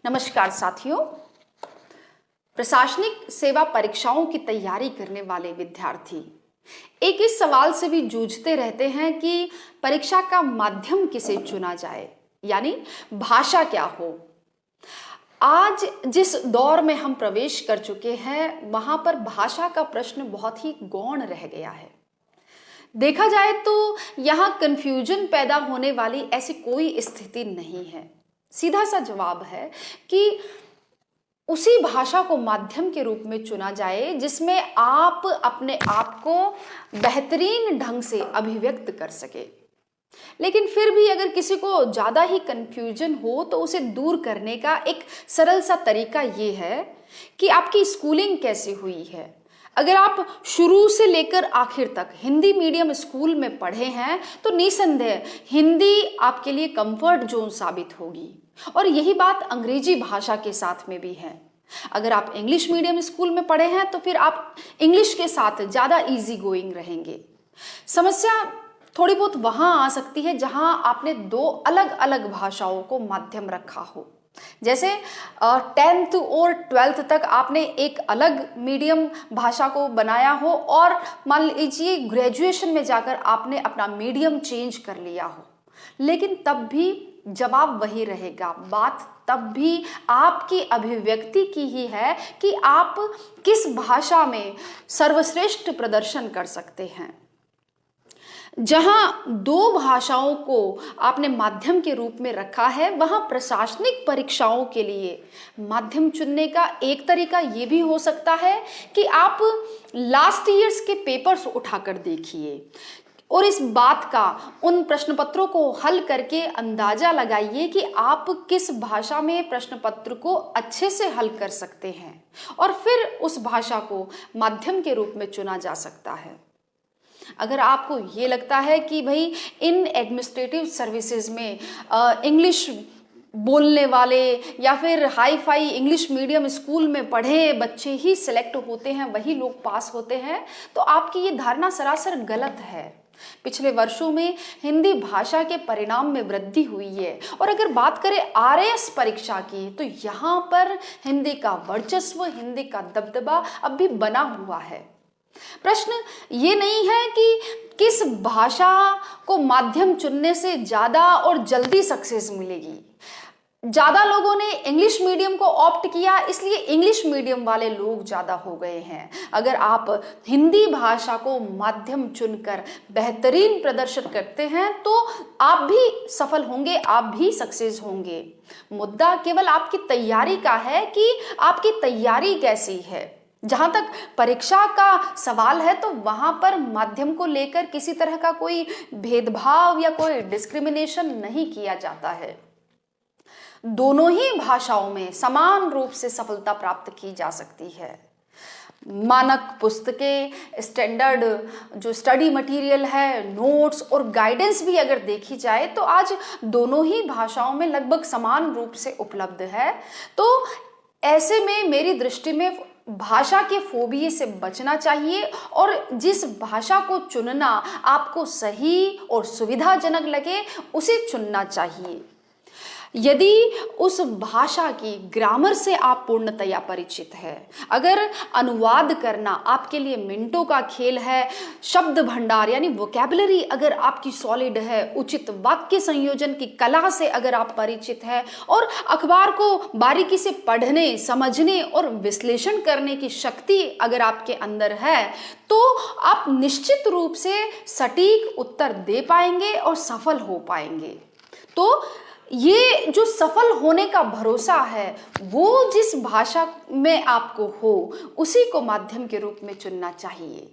नमस्कार साथियों। प्रशासनिक सेवा परीक्षाओं की तैयारी करने वाले विद्यार्थी एक इस सवाल से भी जूझते रहते हैं कि परीक्षा का माध्यम किसे चुना जाए, यानी भाषा क्या हो। आज जिस दौर में हम प्रवेश कर चुके हैं वहां पर भाषा का प्रश्न बहुत ही गौण रह गया है। देखा जाए तो यहाँ कंफ्यूजन पैदा होने वाली ऐसी कोई स्थिति नहीं है। सीधा सा जवाब है कि उसी भाषा को माध्यम के रूप में चुना जाए जिसमें आप अपने आप को बेहतरीन ढंग से अभिव्यक्त कर सके। लेकिन फिर भी अगर किसी को ज्यादा ही कंफ्यूजन हो तो उसे दूर करने का एक सरल सा तरीका ये है कि आपकी स्कूलिंग कैसी हुई है। अगर आप शुरू से लेकर आखिर तक हिंदी मीडियम स्कूल में पढ़े हैं तो निसंदेह हिंदी आपके लिए कंफर्ट जोन साबित होगी, और यही बात अंग्रेजी भाषा के साथ में भी है। अगर आप इंग्लिश मीडियम स्कूल में पढ़े हैं तो फिर आप इंग्लिश के साथ ज्यादा इजी गोइंग रहेंगे। समस्या थोड़ी बहुत वहां आ सकती है जहां आपने दो अलग अलग भाषाओं को माध्यम रखा हो। जैसे 10th और 12th तक आपने एक अलग मीडियम भाषा को बनाया हो और मान लीजिए ग्रेजुएशन में जाकर आपने अपना मीडियम चेंज कर लिया हो, लेकिन तब भी जवाब वही रहेगा। बात तब भी आपकी अभिव्यक्ति की ही है कि आप किस भाषा में सर्वश्रेष्ठ प्रदर्शन कर सकते हैं। जहां दो भाषाओं को आपने माध्यम के रूप में रखा है वहां प्रशासनिक परीक्षाओं के लिए माध्यम चुनने का एक तरीका ये भी हो सकता है कि आप लास्ट ईयर्स के पेपर्स उठाकर देखिए और इस बात का उन प्रश्न पत्रों को हल करके अंदाजा लगाइए कि आप किस भाषा में प्रश्न पत्र को अच्छे से हल कर सकते हैं, और फिर उस भाषा को माध्यम के रूप में चुना जा सकता है। अगर आपको ये लगता है कि भाई इन एडमिनिस्ट्रेटिव सर्विसेज में इंग्लिश बोलने वाले या फिर hi fi English medium school में पढ़े बच्चे ही सिलेक्ट होते हैं, वही लोग पास होते हैं, तो आपकी ये धारणा सरासर गलत है। पिछले वर्षों में हिंदी भाषा के परिणाम में वृद्धि हुई है, और अगर बात करें आरएएस परीक्षा की तो यहाँ पर हिंदी का वर्चस्व, हिंदी का दबदबा अब भी बना हुआ है। प्रश्न ये नहीं है कि किस भाषा को माध्यम चुनने से ज्यादा और जल्दी सक्सेस मिलेगी। ज्यादा लोगों ने इंग्लिश मीडियम को ऑप्ट किया, इसलिए इंग्लिश मीडियम वाले लोग ज्यादा हो गए हैं। अगर आप हिंदी भाषा को माध्यम चुनकर बेहतरीन प्रदर्शन करते हैं तो आप भी सफल होंगे, आप भी सक्सेस होंगे। मुद्दा केवल आपकी तैयारी का है कि आपकी तैयारी कैसी है। जहां तक परीक्षा का सवाल है तो वहां पर माध्यम को लेकर किसी तरह का कोई भेदभाव या कोई डिस्क्रिमिनेशन नहीं किया जाता है। दोनों ही भाषाओं में समान रूप से सफलता प्राप्त की जा सकती है। मानक पुस्तकें, स्टैंडर्ड जो स्टडी मटेरियल है, नोट्स और गाइडेंस भी अगर देखी जाए तो आज दोनों ही भाषाओं में लगभग समान रूप से उपलब्ध है। तो ऐसे में मेरी दृष्टि में भाषा के फोबिये से बचना चाहिए, और जिस भाषा को चुनना आपको सही और सुविधाजनक लगे उसे चुनना चाहिए। यदि उस भाषा की ग्रामर से आप पूर्णतया परिचित है, अगर अनुवाद करना आपके लिए मिनटों का खेल है, शब्द भंडार यानी वोकैबुलरी अगर आपकी सॉलिड है, उचित वाक्य संयोजन की कला से अगर आप परिचित है, और अखबार को बारीकी से पढ़ने, समझने और विश्लेषण करने की शक्ति अगर आपके अंदर है, तो आप निश्चित रूप से सटीक उत्तर दे पाएंगे और सफल हो पाएंगे। तो ये जो सफल होने का भरोसा है वो जिस भाषा में आपको हो उसी को माध्यम के रूप में चुनना चाहिए।